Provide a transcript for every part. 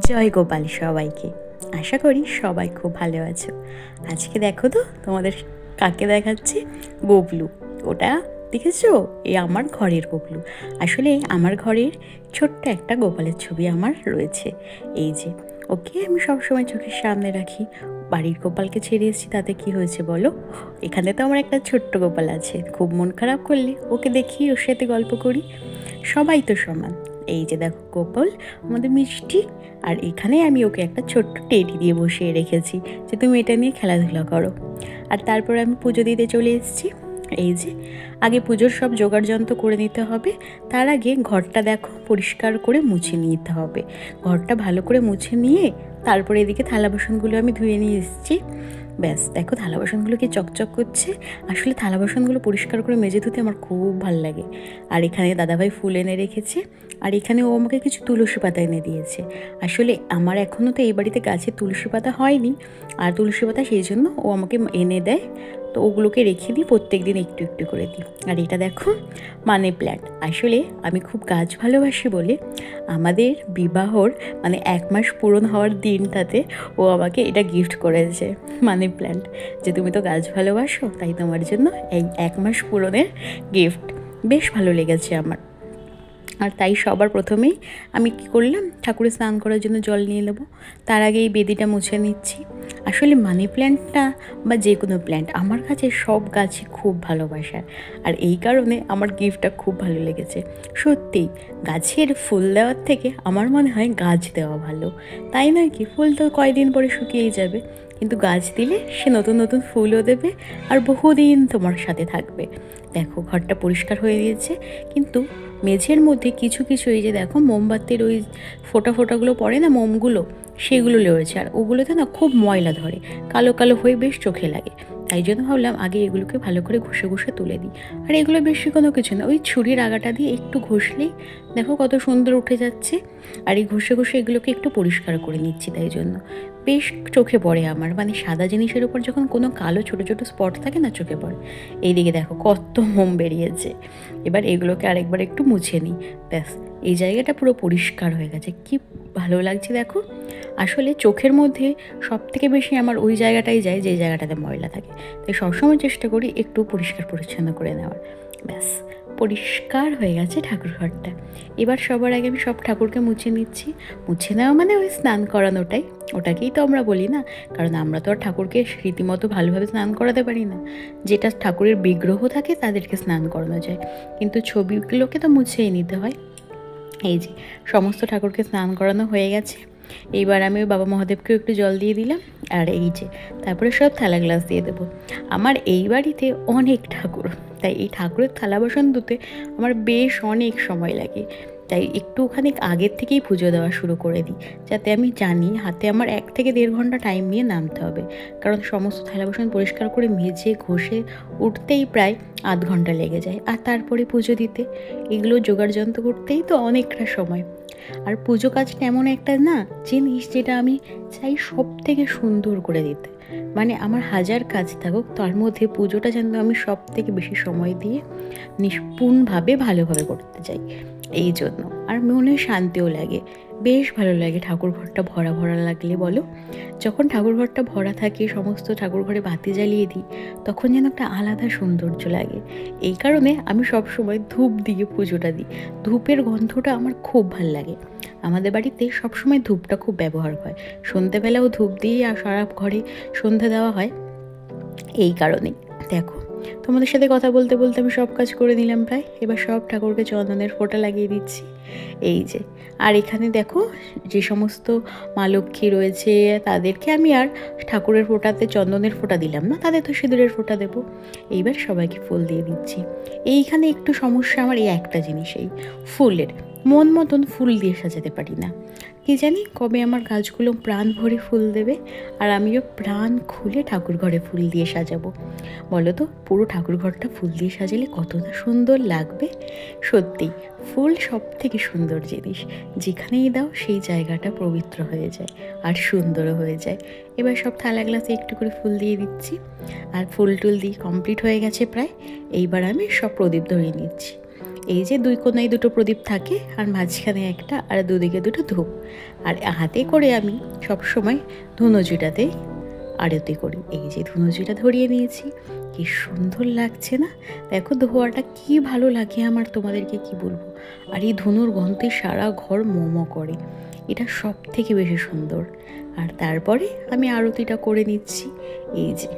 জয় গোপাল সবাইকে। আশা করি সবাই খুব ভালো আছো। আজকে দেখো তো তোমাদের কাকে দেখাচ্ছি, ববলু। ওটা দেখেছো? এই আমার ঘরের ববলু। আসলে আমার ঘরের ছোট্ট একটা গোপালের ছবি আমার রয়েছে। এই যে ওকে আমি সবসময় চোখের সামনে রাখি। বাড়ির গোপালকে ছেড়ে এসেছি, তাতে কি হয়েছে বলো? এখানে তো আমার একটা ছোট্ট গোপাল আছে। খুব মন খারাপ করলে ওকে দেখি, ওর সাথে গল্প করি। সবাই তো সমান। এই যে দেখো গোপাল আমাদের মিষ্টি, আর এখানে আমি ওকে একটা ছোট্ট টেডি দিয়ে বসিয়ে রেখেছি যে তুমি এটা নিয়ে খেলাধুলা করো। আর তারপর আমি পুজো দিতে চলে এসেছি। এই যে আগে পুজোর সব জোগাড় যন্ত্র করে নিতে হবে। তার আগে ঘরটা দেখো পরিষ্কার করে মুছে নিতে হবে। ঘরটা ভালো করে মুছে নিয়ে তারপরে এদিকে থালা বাসনগুলো আমি ধুয়ে নিয়ে এসেছি। ব্যাস দেখো থালা বাসনগুলো কি চকচক করছে। আসলে থালা বাসনগুলো পরিষ্কার করে মেজে ধুতে আমার খুব ভাল লাগে। আর এখানে দাদাভাই ফুল এনে রেখেছে, আর এখানে ও আমাকে কিছু তুলসী পাতা এনে দিয়েছে। আসলে আমার এখনও তো এই বাড়িতে গাছে তুলসী পাতা হয়নি, আর তুলসী পাতা সেই জন্য ও আমাকে এনে দেয়। তো ওগুলোকে রেখে দিই, প্রত্যেক দিন একটু একটু করে দিই। আর এটা দেখো মানি প্ল্যান্ট। আসলে আমি খুব গাছ ভালোবাসি বলে আমাদের বিবাহর 1 মাস পূরণ হওয়ার দিনটাতে ও আমাকে এটা গিফট করেছে, মানি প্ল্যান্ট। যে তুমি তো গাছ ভালোবাসো, তাই তোমার জন্য এই 1 মাস পূরণের গিফট। বেশ ভালো লেগেছে আমার। আর তাই সবার প্রথমেই আমি কী করলাম, ঠাকুরের স্নান করার জন্য জল নিয়ে নেবো। তার আগে এই বেদিটা মুছে নিচ্ছি। আসলে মানি প্ল্যান্টটা বা যে কোনো প্ল্যান্ট আমার কাছে সব গাছই খুব ভালোবাসার, আর এই কারণে আমার গিফটটা খুব ভালো লেগেছে। সত্যিই গাছের ফুল দেওয়ার থেকে আমার মনে হয় গাছ দেওয়া ভালো, তাই নয় কি? ফুল তো কয়দিন পরে শুকিয়েই যাবে, কিন্তু গাছ দিলে সে নতুন নতুন ফুলও দেবে আর বহুদিন তোমার সাথে থাকবে। দেখো ঘরটা পরিষ্কার হয়ে গিয়েছে, কিন্তু মেঝের মধ্যে কিছু কিছু এই যে দেখো মোমবাতির ওই ফোঁটা ফোঁটাগুলো পড়ে না, মোমগুলো, সেগুলো রয়েছে। আর ওগুলোতে না খুব ময়লা ধরে, কালো কালো হয়ে বেশ চোখে লাগে। তাই জন্য ভাবলাম আগে এগুলোকে ভালো করে ঘষে ঘষে তুলে দিই। আর এগুলো বেশি কোনো কিছু না, ওই ছুরির আগাটা দিয়ে একটু ঘষলেই দেখো কত সুন্দর উঠে যাচ্ছে। আর এই ঘষে ঘষে এগুলোকে একটু পরিষ্কার করে নিচ্ছি, তাই জন্য বেশ চোখে পড়ে আমার। সাদা জিনিসের উপর যখন কোনো কালো ছোটো ছোটো স্পট থাকে না, চোখে পড়ে। এইদিকে দেখো কত মোম বেরিয়েছে। এবার এগুলোকে আরেকবার একটু মুছে নিই। ব্যাস এই জায়গাটা পুরো পরিষ্কার হয়ে গেছে, কি ভালো লাগছে দেখো। আসলে চোখের মধ্যে সব থেকে বেশি আমার ওই জায়গাটাই যায় যে জায়গাটাতে ময়লা থাকে, তাই সবসময় চেষ্টা করি একটু পরিষ্কার পরিচ্ছন্ন করে নেওয়ার। ব্যাস পরিষ্কার হয়ে গেছে ঠাকুর ঘরটা। এবার সবার আগে আমি সব ঠাকুরকে মুছে নিচ্ছি। মুছে নেওয়া মানে ওই স্নান করানোটাই, ওটাকেই তো আমরা বলি না, কারণ আমরা তো আর ঠাকুরকে রীতিমতো ভালোভাবে স্নান করাতে পারি না। যেটা ঠাকুরের বিগ্রহ থাকে তাদেরকে স্নান করানো যায়, কিন্তু ছবিগুলোকে তো মুছেই নিতে হয়। এই যে সমস্ত ঠাকুরকে স্নান করানো হয়ে গেছে। এইবার আমি বাবা মহাদেবকেও একটু জল দিয়ে দিলাম। আর এই যে তারপরে সব থালা গ্লাস দিয়ে দেবো। আমার এই বাড়িতে অনেক ঠাকুর, তাই এই ঠাকুরের থালা বাসন ধুতে আমার বেশ অনেক সময় লাগে। তাই একটুখানি আগের থেকেই পুজো দেওয়া শুরু করে দিই, যাতে আমি জানি হাতে আমার 1 থেকে 1.5 ঘন্টা টাইম নিয়ে নামতে হবে। কারণ সমস্ত থালা বাসন পরিষ্কার করে মেজে ঘষে উঠতেই প্রায় আধ ঘন্টা লেগে যায়, আর তারপরে পুজো দিতে এগুলো জোগাড় যন্ত্র করতেই তো অনেকটা সময়। আর পুজো কাজটা এমন একটা না জিনিস, যেটা আমি চাই সব থেকে সুন্দর করে দিতে। আমার হাজার কাজ থাকুক, তার মধ্যে পুজোটা যেন আমি সব থেকে বেশি সময় দিয়ে নিষ্পুণভাবে ভালোভাবে করতে চাই। এই জন্য আর মনে শান্তিও লাগে, বেশ ভালো লাগে ঠাকুর ঘরটা ভরা ভরা লাগলে। বলো, যখন ঠাকুর ঘরটা ভরা থাকে, সমস্ত ঠাকুর ঘরে বাতি জ্বালিয়ে দিই, তখন যেন একটা আলাদা সৌন্দর্য লাগে। এই কারণে আমি সব সময় ধূপ দিয়ে পুজোটা দিই। ধূপের গন্ধটা আমার খুব ভাল লাগে। আমাদের বাড়িতে সবসময় ধূপটা খুব ব্যবহার হয়, সন্ধ্যেবেলাও ধূপ দিয়ে আর সারা ঘরে সন্ধ্যা দেওয়া হয়। এই কারণেই দেখো তোমাদের সাথে কথা বলতে বলতে আমি সব কাজ করে নিলাম প্রায়। এবার সব ঠাকুরকে চন্দনের ফোঁটা লাগিয়ে দিচ্ছি। এই যে আর এখানে দেখো যে সমস্ত মা লক্ষ্মী রয়েছে তাদেরকে আমি আর ঠাকুরের ফোঁটাতে চন্দনের ফোঁটা দিলাম না, তাদের তো সিঁদুরের ফোঁটা দেবো। এইবার সবাইকে ফুল দিয়ে দিচ্ছি। এইখানে একটু সমস্যা আমার এই একটা জিনিস, এই ফুলের মন মতন ফুল দিয়ে সাজাতে পারি না। কি জানি কবে আমার গাছগুলো প্রাণ ভরে ফুল দেবে, আর আমিও প্রাণ খুলে ঠাকুর ঘরে ফুল দিয়ে সাজাবো। বলো তো পুরো ঠাকুর ঘরটা ফুল দিয়ে সাজালে কতটা সুন্দর লাগবে। সত্যি ফুল সব থেকে সুন্দর জিনিস, যেখানেই দাও সেই জায়গাটা পবিত্র হয়ে যায় আর সুন্দরও হয়ে যায়। এবার সব থালা গ্লাসে একটু করে ফুল দিয়ে দিচ্ছি, আর ফুল টুল দিয়ে কমপ্লিট হয়ে গেছে প্রায়। এইবার আমি সব প্রদীপ ধরিয়ে নিচ্ছি। এই যে দুই কোনায় দুটো প্রদীপ থাকে, আর মাঝখানে একটা, আর দুদিকে দুটো ধূপ। আর হাতে করে আমি সবসময় ধুনোচিটাতে আরতি করি। এই যে ধুনোচিটা ধরিয়ে নিয়েছি, কি সুন্দর লাগছে না? দেখো ধোয়াটা কি ভালো লাগে আমার, তোমাদেরকে কি বলবো। আর এই ধুনোর গন্ধে সারা ঘর মোমো করে, এটা সব থেকে বেশি সুন্দর। আর তারপরে আমি আরতিটা করে নিচ্ছি। এই যে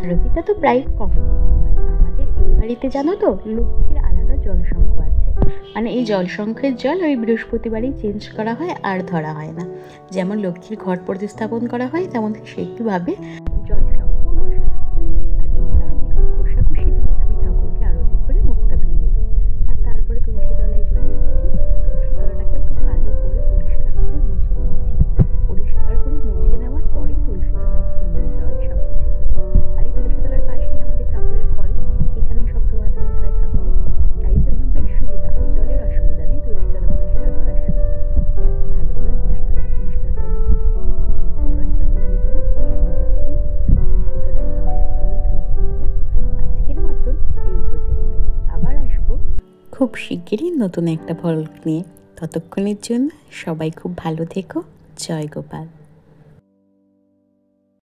আরতিটা তো প্রায় কমপ্লিট। আমাদের এই বাড়িতে জানো তো লক্ষ্মীর আলাদা জলসংখ্য আছে, মানে এই জলসংখ্যের জল ওই বৃহস্পতিবারই চেঞ্জ করা হয়, আর ধরা হয় না। যেমন লক্ষ্মীর ঘট প্রতিস্থাপন করা হয়, তেমন সেইভাবে জলসংখ্য বসানো হয়। আর এই কারণে ওই কোষাকুষি দিয়ে আমি ঠাকুরকে আরতি করে মুখটা ধুইয়ে দিই। আর তারপরে তুলসী তলায় চলে এসেছি। তুলসী তলাটাকে খুব ভালো করে পরিষ্কার করে মুছে নিচ্ছি। পরিষ্কার করে মুছে নেওয়ার পরে তুলসী তলায় ফুল জল সব কিছু। আর এই তুলসী তলার পাশেই আমাদের ঠাকুরের কল, এখানে সব ধোয়াধুয়ি হয় ঠাকুরের, তাই জন্য বেশ সুবিধা হয়, জলের অসুবিধা নেই তুলসী তলা পরিষ্কার করার সময়। ভালো করে তুলসী তলাটা পরিষ্কার করে নিয়েছি। এবার জল দিয়ে দিলাম, তুলসী তলায় জল ফুল ধূপ দিয়ে দিলাম। আজকের মতন এই পর্যন্ত, আবার আসবো খুব শিগগিরই নতুন একটা ভ্লগ নিয়ে। ততক্ষণের জন্য সবাই খুব ভালো থেকো। জয় গোপাল।